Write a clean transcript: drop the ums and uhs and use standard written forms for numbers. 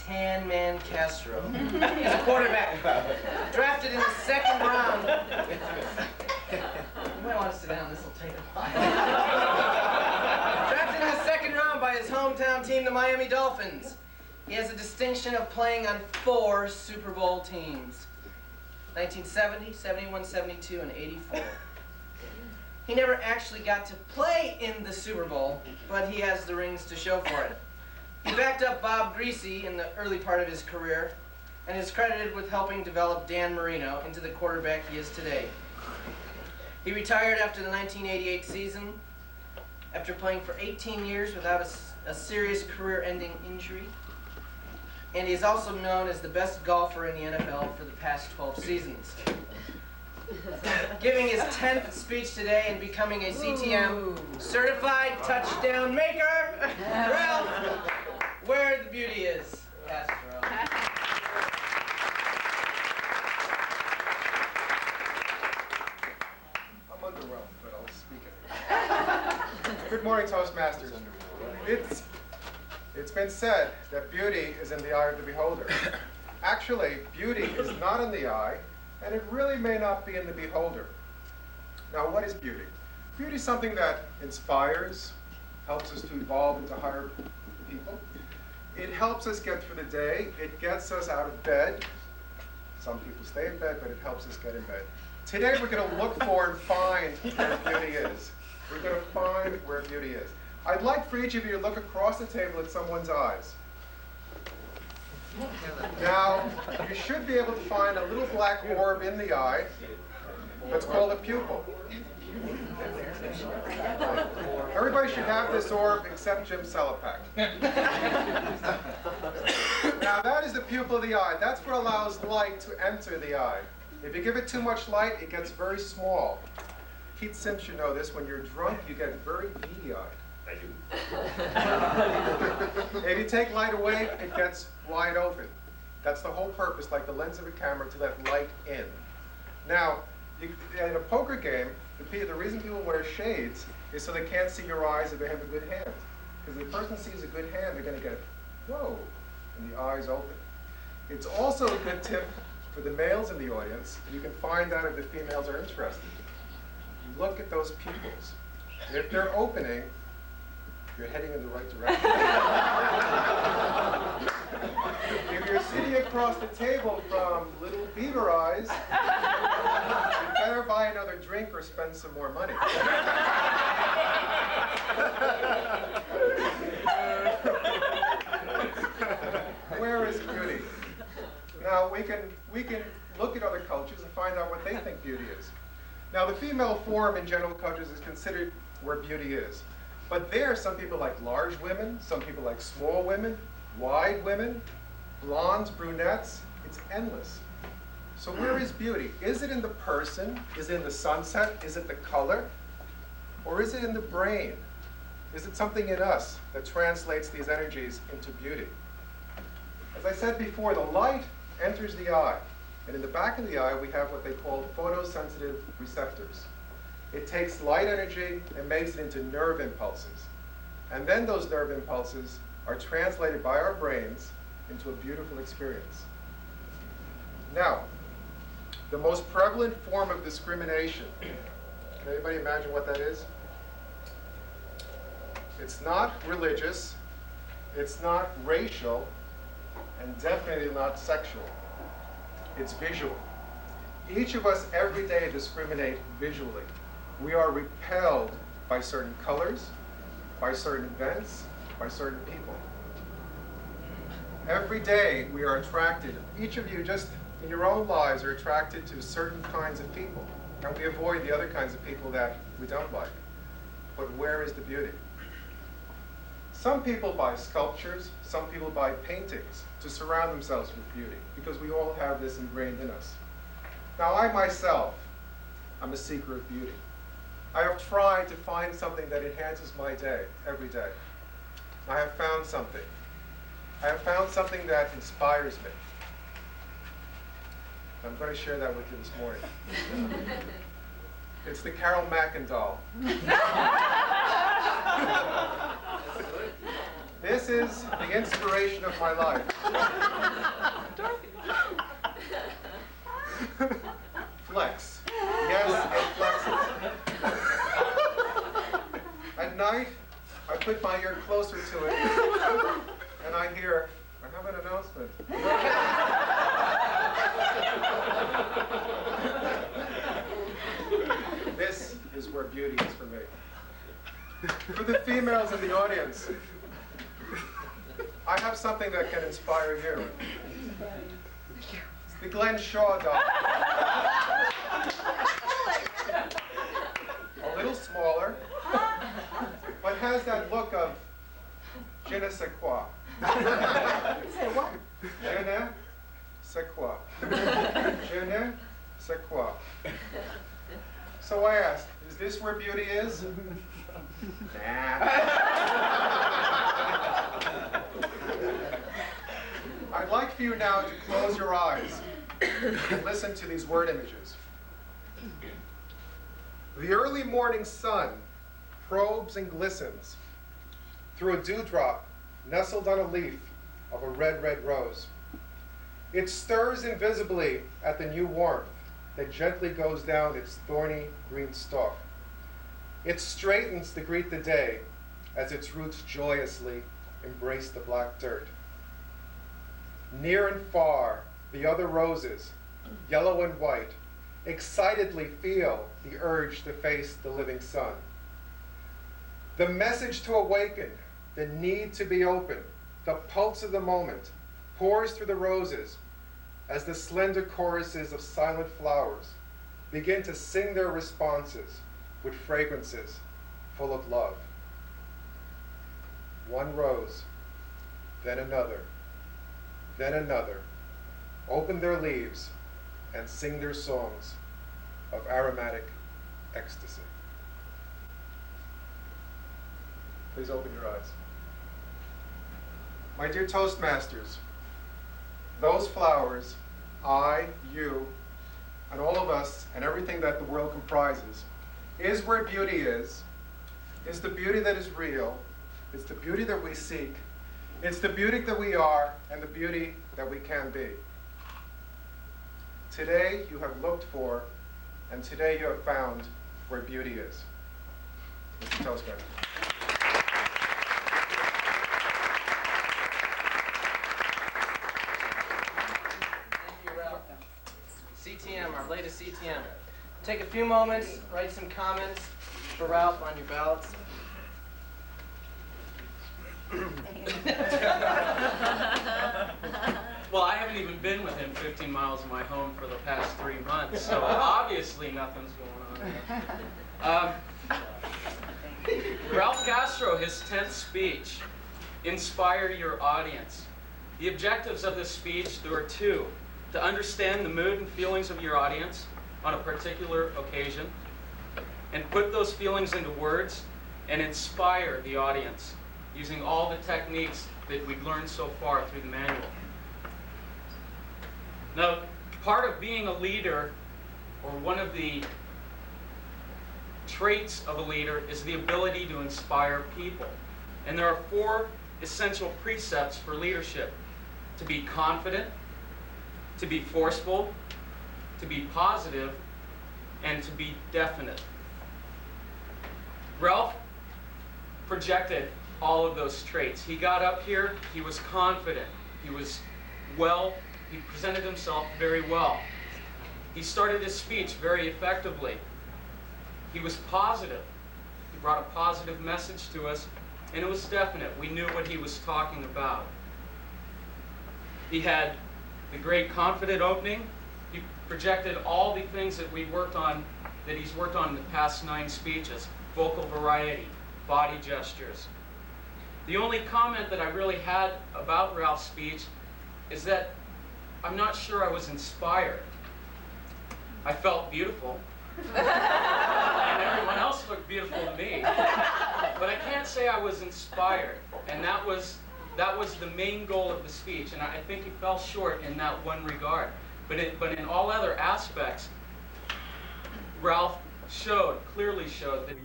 Tan Man Castro. He's a quarterback. Drafted in the second round. You might want to sit down, this will take a while. Drafted in the second round by his hometown team, the Miami Dolphins. He has the distinction of playing on 4 Super Bowl teams. 1970, 71, 72, and 84. He never actually got to play in the Super Bowl, but he has the rings to show for it. He backed up Bob Greasy in the early part of his career, and is credited with helping develop Dan Marino into the quarterback he is today. He retired after the 1988 season, after playing for 18 years without a serious career-ending injury. And he is also known as the best golfer in the NFL for the past 12 seasons. Giving his 10th speech today and becoming a CTM certified touchdown maker, Ralph, where the beauty is. Castro. I'm underwhelmed, but I'll speak it. Good morning, Toastmasters. It's been said that beauty is in the eye of the beholder. Actually, beauty is not in the eye, and it really may not be in the beholder. Now, what is beauty? Beauty is something that inspires, helps us to evolve into higher people. It helps us get through the day. It gets us out of bed. Some people stay in bed, but it helps us get in bed. Today, we're going to look for and find where beauty is. We're going to find where beauty is. I'd like for each of you to look across the table at someone's eyes. Now, you should be able to find a little black orb in the eye that's called a pupil. Everybody should have this orb except Jim Selapak. Now, that is the pupil of the eye. That's what allows light to enter the eye. If you give it too much light, it gets very small. Keith Sims should know this. When you're drunk, you get very beady-eyed. If you take light away, it gets wide open. That's the whole purpose, like the lens of a camera, to let light in. Now, in a poker game, the reason people wear shades is so they can't see your eyes if they have a good hand. Because if a person sees a good hand, they're going to get, whoa, and the eyes open. It's also a good tip for the males in the audience. You can find out if the females are interested. Look at those pupils. If they're opening, you're heading in the right direction. If you're sitting across the table from little beaver eyes, you better buy another drink or spend some more money. Where is beauty? Now, we can look at other cultures and find out what they think beauty is. Now, the female form in general cultures is considered where beauty is. But there, some people like large women, some people like small women, wide women, blondes, brunettes. It's endless. So where is beauty? Is it in the person? Is it in the sunset? Is it the color? Or is it in the brain? Is it something in us that translates these energies into beauty? As I said before, the light enters the eye. And in the back of the eye, we have what they call photosensitive receptors. It takes light energy and makes it into nerve impulses. And then those nerve impulses are translated by our brains into a beautiful experience. Now, the most prevalent form of discrimination, can anybody imagine what that is? It's not religious, it's not racial, and definitely not sexual. It's visual. Each of us every day discriminate visually. We are repelled by certain colors, by certain events, by certain people. Every day we are attracted, each of you just in your own lives are attracted to certain kinds of people. And we avoid the other kinds of people that we don't like. But where is the beauty? Some people buy sculptures, some people buy paintings to surround themselves with beauty, because we all have this ingrained in us. Now, I myself, I'm a seeker of beauty. I have tried to find something that enhances my day every day. I have found something. I have found something that inspires me. I'm going to share that with you this morning. It's the Carol Mackin doll. This is the inspiration of my life. Flex. Yes, it flexes. At night, I put my ear closer to it, and I hear, I have an announcement. This is where beauty is for me. For the females in the audience, I have something that can inspire you. It's the Glenn Shaw doll. A little smaller, but has that look of je ne sais quoi. Say what? Je ne sais quoi. Je ne sais quoi. So I asked, is this where beauty is? Nah. I'd like for you now to close your eyes and listen to these word images. The early morning sun probes and glistens through a dewdrop nestled on a leaf of a red, red rose. It stirs invisibly at the new warmth that gently goes down its thorny green stalk. It straightens to greet the day as its roots joyously embrace the black dirt. Near and far, the other roses, yellow and white, excitedly feel the urge to face the living sun. The message to awaken, the need to be open, the pulse of the moment pours through the roses as the slender choruses of silent flowers begin to sing their responses with fragrances full of love. One rose, then another, open their leaves and sing their songs of aromatic ecstasy. Please open your eyes. My dear Toastmasters, those flowers, I, you, and all of us, and everything that the world comprises, is where beauty is the beauty that is real, it's the beauty that we seek, it's the beauty that we are, and the beauty that we can be. Today you have looked for, and today you have found where beauty is. Mr. Toastmaster. CTM, our latest CTM. Take a few moments, write some comments for Ralph on your ballots. Well, I haven't even been within 15 miles of my home for the past 3 months, so obviously nothing's going on. Ralph Castro, his 10th speech, inspire your audience. The objectives of this speech, there are two: to understand the mood and feelings of your audience on a particular occasion, and put those feelings into words and inspire the audience using all the techniques that we've learned so far through the manual. Now, part of being a leader, or one of the traits of a leader, is the ability to inspire people. And there are 4 essential precepts for leadership: to be confident, to be forceful, to be positive, and to be definite. Ralph projected all of those traits. He got up here, he was confident, he presented himself very well. He started his speech very effectively. He was positive. He brought a positive message to us, and it was definite. We knew what he was talking about. He had the great confident opening. He projected all the things that he's worked on in the past 9 speeches: vocal variety, body gestures. The only comment that I really had about Ralph's speech is that I'm not sure I was inspired. I felt beautiful, and everyone else looked beautiful to me, but I can't say I was inspired, and that was the main goal of the speech, and I think he fell short in that one regard. But in all other aspects, Ralph clearly showed that